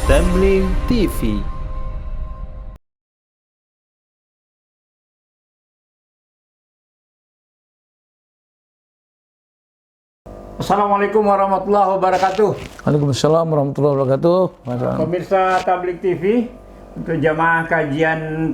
Tabligh TV. Assalamualaikum warahmatullahi wabarakatuh. Waalaikumsalam warahmatullahi wabarakatuh. Pemirsa Tabligh TV, untuk jamaah kajian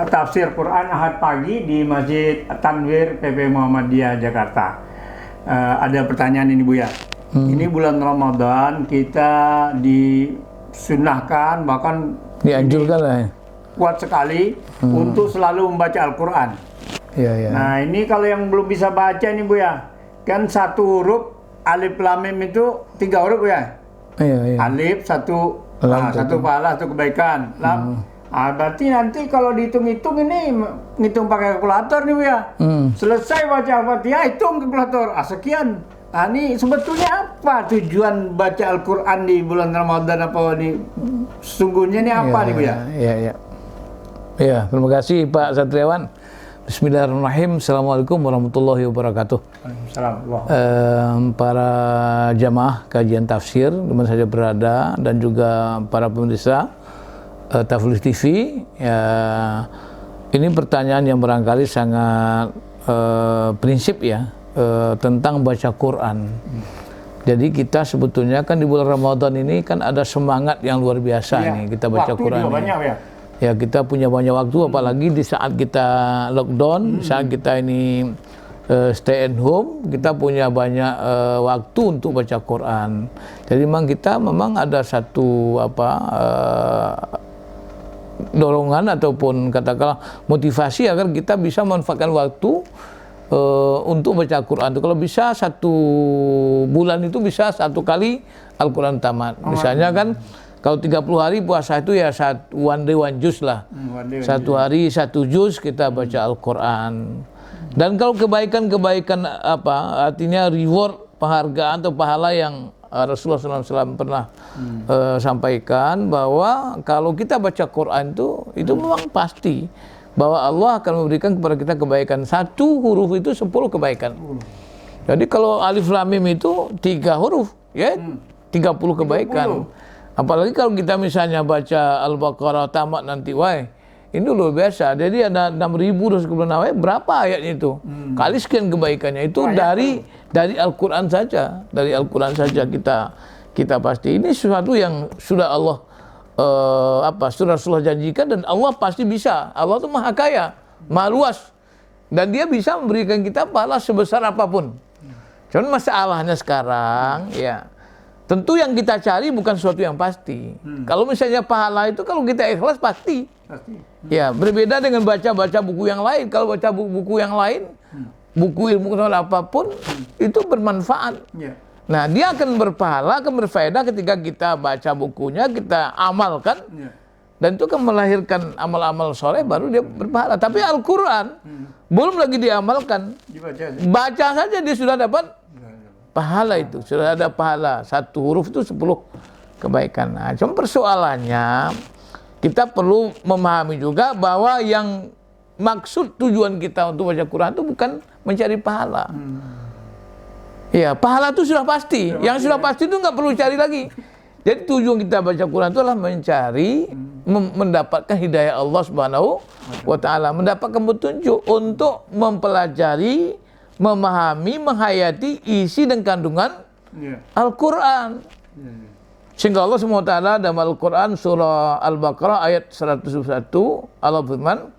tafsir Quran Ahad pagi di Masjid Tanwir PP Muhammadiyah Jakarta. Ada pertanyaan ini Bu ya. Ini bulan Ramadan kita disunahkan bahkan Dianjurkan lah ya. kuat sekali untuk selalu membaca Al-Quran. Iya, iya. Nah ini kalau yang belum bisa baca nih Bu ya, kan satu huruf alif lam mim itu 3 huruf ya. Iya, iya. Alif satu Lam, pahala, satu kebaikan. Lam. Berarti nanti kalau dihitung-hitung ini ngitung pakai kalkulator nih Bu ya. Selesai baca Al-Fatihah hitung kalkulator. Sekian. Nah ini sebetulnya apa tujuan baca Al-Quran di bulan Ramadan apa nih? Sesungguhnya ini apa nih Bu ya? Iya, iya. Iya, terima kasih Pak Satriawan. Bismillahirrahmanirrahim. Assalamualaikum warahmatullahi wabarakatuh. Para jamaah kajian tafsir dimana saja berada dan juga para pemirsa Tabligh TV, ya, ini pertanyaan yang barangkali sangat prinsip ya, tentang baca Quran. Jadi kita sebetulnya kan di bulan Ramadan ini kan ada semangat yang luar biasa nih kita baca Waktu Quran. juga banyak ya. Ya kita punya banyak waktu, apalagi di saat kita lockdown, saat kita ini stay at home, kita punya banyak waktu untuk baca Quran. Jadi memang ada satu dorongan ataupun katakanlah motivasi agar kita bisa memanfaatkan waktu untuk baca Quran. Kalau bisa satu bulan itu bisa satu kali Al-Quran tamat. Misalnya kan kalau 30 hari puasa itu ya one day one juz lah. Satu hari satu juz kita baca Al-Quran. Dan kalau kebaikan-kebaikan artinya reward, penghargaan atau pahala yang Rasulullah SAW pernah sampaikan bahwa kalau kita baca Quran itu memang pasti bahwa Allah akan memberikan kepada kita kebaikan. Satu huruf itu 10 kebaikan. Jadi kalau alif lam mim itu 3 huruf ya 30 kebaikan. Apalagi kalau kita misalnya baca Al-Baqarah tamat nanti, ini luar biasa. Jadi ada 6.296 berapa ayatnya itu? Kali sekian kebaikannya itu dari Al-Quran saja. Dari Al-Quran saja kita pasti. Ini sesuatu yang sudah Allah sudah Rasulullah janjikan dan Allah pasti bisa. Allah itu maha kaya, maha luas. Dan dia bisa memberikan kita pahala sebesar apapun. Cuman masalahnya sekarang ya, tentu yang kita cari bukan sesuatu yang pasti. Kalau misalnya pahala itu kalau kita ikhlas pasti. Ya, berbeda dengan baca-baca buku yang lain. Kalau baca buku yang lain, buku ilmu apapun itu bermanfaat. Nah, dia akan berpahala, akan berfaedah ketika kita baca bukunya, kita amalkan. Dan itu akan melahirkan amal-amal soleh, baru dia berpahala. Tapi Al-Quran belum lagi diamalkan. Baca saja dia sudah dapat pahala itu, sudah ada pahala. Satu huruf itu 10 kebaikan. Nah, cuma persoalannya kita perlu memahami juga bahwa yang maksud tujuan kita untuk baca Quran itu bukan mencari pahala. Ya, pahala itu sudah pasti. Yang sudah pasti itu nggak perlu cari lagi. Jadi tujuan kita baca Quran itu adalah mencari, mendapatkan hidayah Allah Subhanahu wa Ta'ala, mendapatkan petunjuk untuk mempelajari, memahami, menghayati isi dan kandungan Al-Quran. Sehingga Allah SWT dalam Al-Quran surah Al-Baqarah ayat 101 Allah firman,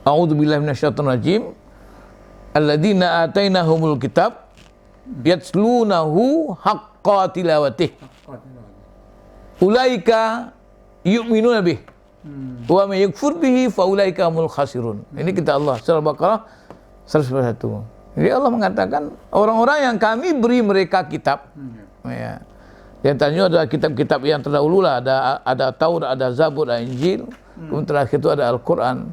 A'udzubillahi minasyaitonirrajim, alladzina atainahumul kitab yatslunahu haqqa tilawatih ulaika yu'minuna bih wa may yakfur bihi fa ulaika humul khasirun. Ini kita Allah surah Al-Baqarah 101. Jadi Allah mengatakan orang-orang yang kami beri mereka kitab, ya. Di antaranya ada kitab-kitab yang terdahulu lah, ada Taurat, ada Zabur, ada Injil, kemudian terakhir itu ada Al-Quran.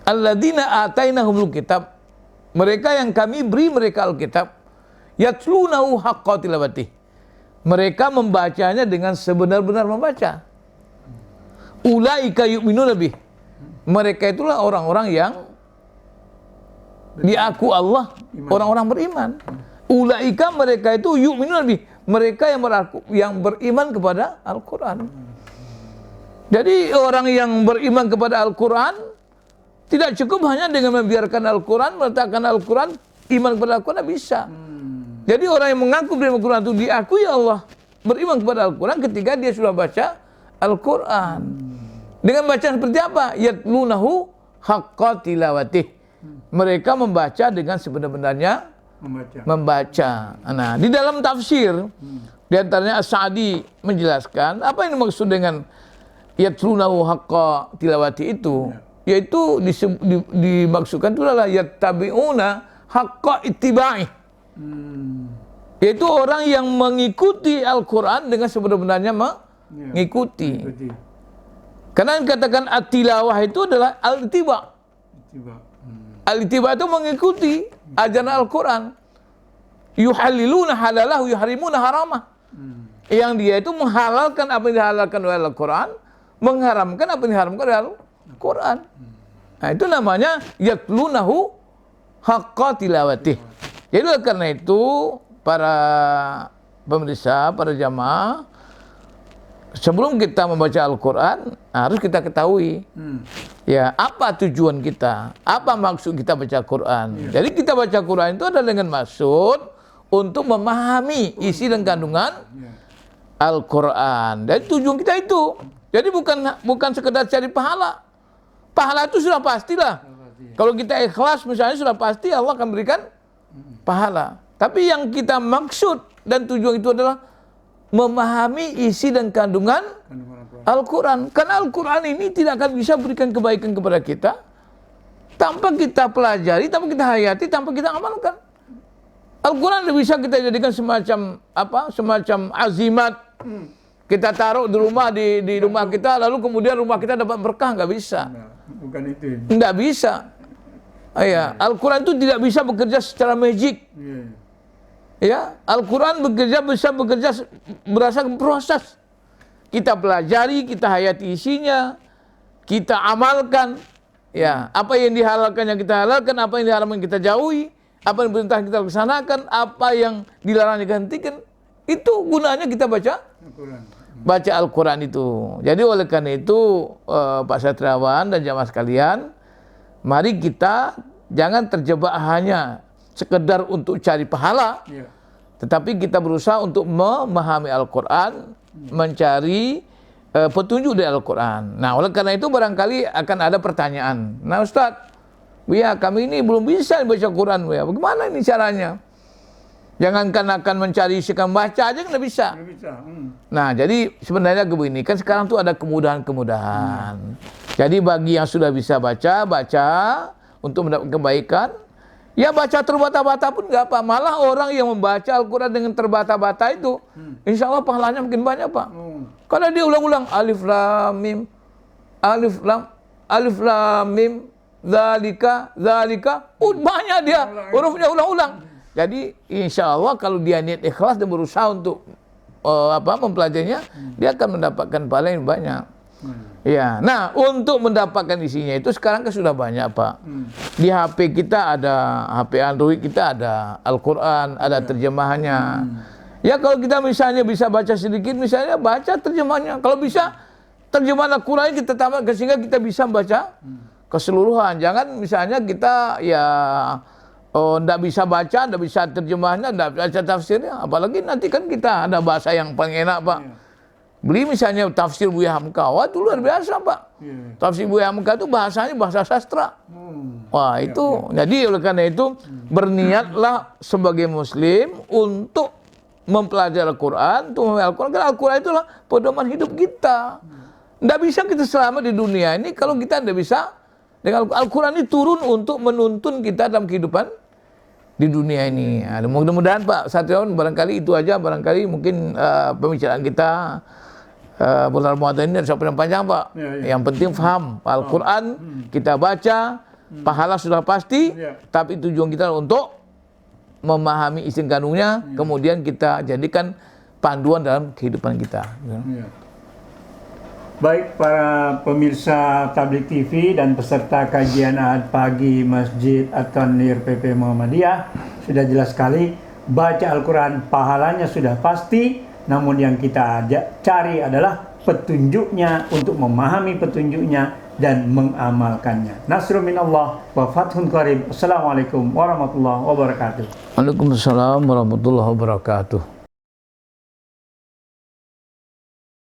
Alladzina atainahumul kitab, mereka yang kami beri mereka Alkitab, yatlunahu haqqa tilawatih, mereka membacanya dengan sebenar-benar membaca. Ulaika yu'minuna bih, mereka itulah orang-orang yang diaku Allah orang-orang beriman. Ulaika mereka itu yu'minuna bih, mereka yang beriman kepada Al-Quran. Jadi orang yang beriman kepada Al-Quran tidak cukup hanya dengan membiarkan Al-Quran, meletakkan Al-Quran, iman kepada Al-Quran bisa. Jadi orang yang mengaku beriman Al-Quran itu diakui Allah beriman kepada Al-Quran ketika dia sudah baca Al-Quran. Dengan bacaan seperti apa? Yatlunahu haqqa tilawatih. Mereka membaca dengan sebenar-benarnya membaca. Nah, di dalam tafsir, di antaranya As-Sa'di menjelaskan apa yang dimaksud dengan yatlunahu haqqa tilawati itu, yaitu dimaksudkan itu adalah yattabi'una haqqa ittiba'i. Yaitu orang yang mengikuti Al-Quran dengan sebenar-benarnya mengikuti. Karena yang katakan at-tilawah itu adalah al-ittiba'. Al-ittiba' itu mengikuti ajaran Al-Quran. Yuhalliluna halalah, yuharimuna haramah. Yang dia itu menghalalkan apa yang dihalalkan oleh Al-Quran, mengharamkan apa yang diharamkan oleh Al-Quran. Nah, itu namanya yatlunahu haqqa tilawatih. Jadi karena itu para pemirsa, para jamaah, sebelum kita membaca Al-Quran harus kita ketahui ya apa tujuan kita, apa maksud kita baca Quran. Jadi kita baca Quran itu adalah dengan maksud untuk memahami isi dan kandungan Al-Quran. Dan tujuan kita itu. Jadi bukan sekedar cari pahala. Pahala itu sudah pastilah. Kalau kita ikhlas misalnya sudah pasti Allah akan berikan pahala. Tapi yang kita maksud dan tujuan itu adalah memahami isi dan kandungan Al-Quran. Karena Al-Quran ini tidak akan bisa berikan kebaikan kepada kita tanpa kita pelajari, tanpa kita hayati, tanpa kita amalkan. Al-Quran tidak bisa kita jadikan semacam azimat. Kita taruh di rumah kita, lalu kemudian rumah kita dapat berkah, nggak bisa. Bukan itu. Nggak bisa. Ya, Al-Quran itu tidak bisa bekerja secara magic. Ya, Al-Quran bisa bekerja berdasarkan proses. Kita pelajari, kita hayati isinya, kita amalkan. Ya, apa yang dihalalkan yang kita halalkan, apa yang diharamkan kita jauhi, apa yang perintah kita laksanakan, apa yang dilarang dihentikan. Itu gunanya kita baca Al-Quran itu. Jadi oleh karena itu Pak Satriawan dan jamaah sekalian, mari kita jangan terjebak hanya sekedar untuk cari pahala, tetapi kita berusaha untuk memahami Al-Quran, mencari petunjuk dari Al-Quran. Nah, oleh karena itu barangkali akan ada pertanyaan. Nah, Ustaz, kami ini belum bisa baca Quran, bagaimana ini caranya? Jangankan akan mencari isikan baca aja nggak bisa. Nah, jadi sebenarnya begini, kan sekarang tuh ada kemudahan-kemudahan. Jadi bagi yang sudah bisa baca untuk mendapat kebaikan. Ya baca terbata-bata pun nggak apa. Malah orang yang membaca Al-Quran dengan terbata-bata itu, insya Allah pahalanya mungkin banyak, Pak. Karena dia ulang-ulang alif lam mim, zalika, banyak dia hurufnya ulang-ulang. Jadi insya Allah kalau dia niat ikhlas dan berusaha untuk mempelajarinya, dia akan mendapatkan pahala yang banyak. Ya, nah untuk mendapatkan isinya itu sekarang kan sudah banyak, Pak. Di HP kita ada, HP Android kita ada Al-Quran, ada terjemahannya. Ya kalau kita misalnya bisa baca sedikit, misalnya baca terjemahannya. Kalau bisa terjemahan Al-Quran kita tambahkan sehingga kita bisa baca keseluruhan. Jangan misalnya kita nggak bisa baca, nggak bisa terjemahannya, nggak baca tafsirnya. Apalagi nanti kan kita ada bahasa yang paling enak, Pak. Beli misalnya tafsir Buya Hamka, wah itu luar biasa, Pak. Tafsir Buya Hamka itu bahasanya bahasa sastra. Wah itu, jadi oleh karena itu berniatlah sebagai Muslim untuk mempelajari Al-Quran, untuk memahami Al-Quran. Karena Al-Quran itulah pedoman hidup kita. Nggak bisa kita selamat di dunia ini kalau kita nggak bisa dengan Al-Quran ini turun untuk menuntun kita dalam kehidupan di dunia ini. Nah, mudah-mudahan Pak Satriawan barangkali itu aja, barangkali mungkin pembicaraan kita bulan Ramadan ini ada sampai panjang, Pak. Yang penting paham Al-Quran, kita baca, pahala sudah pasti, tapi tujuan kita untuk memahami isi kandungnya, kemudian kita jadikan panduan dalam kehidupan kita. Baik para pemirsa Tabligh TV dan peserta kajian Ahad pagi Masjid At-Tanwir PP Muhammadiyah, sudah jelas sekali baca Al-Quran pahalanya sudah pasti, namun yang kita cari adalah petunjuknya, untuk memahami petunjuknya dan mengamalkannya. Nasrun minallah wa fathun qarib. Assalamualaikum warahmatullahi wabarakatuh. Waalaikumsalam warahmatullahi wabarakatuh.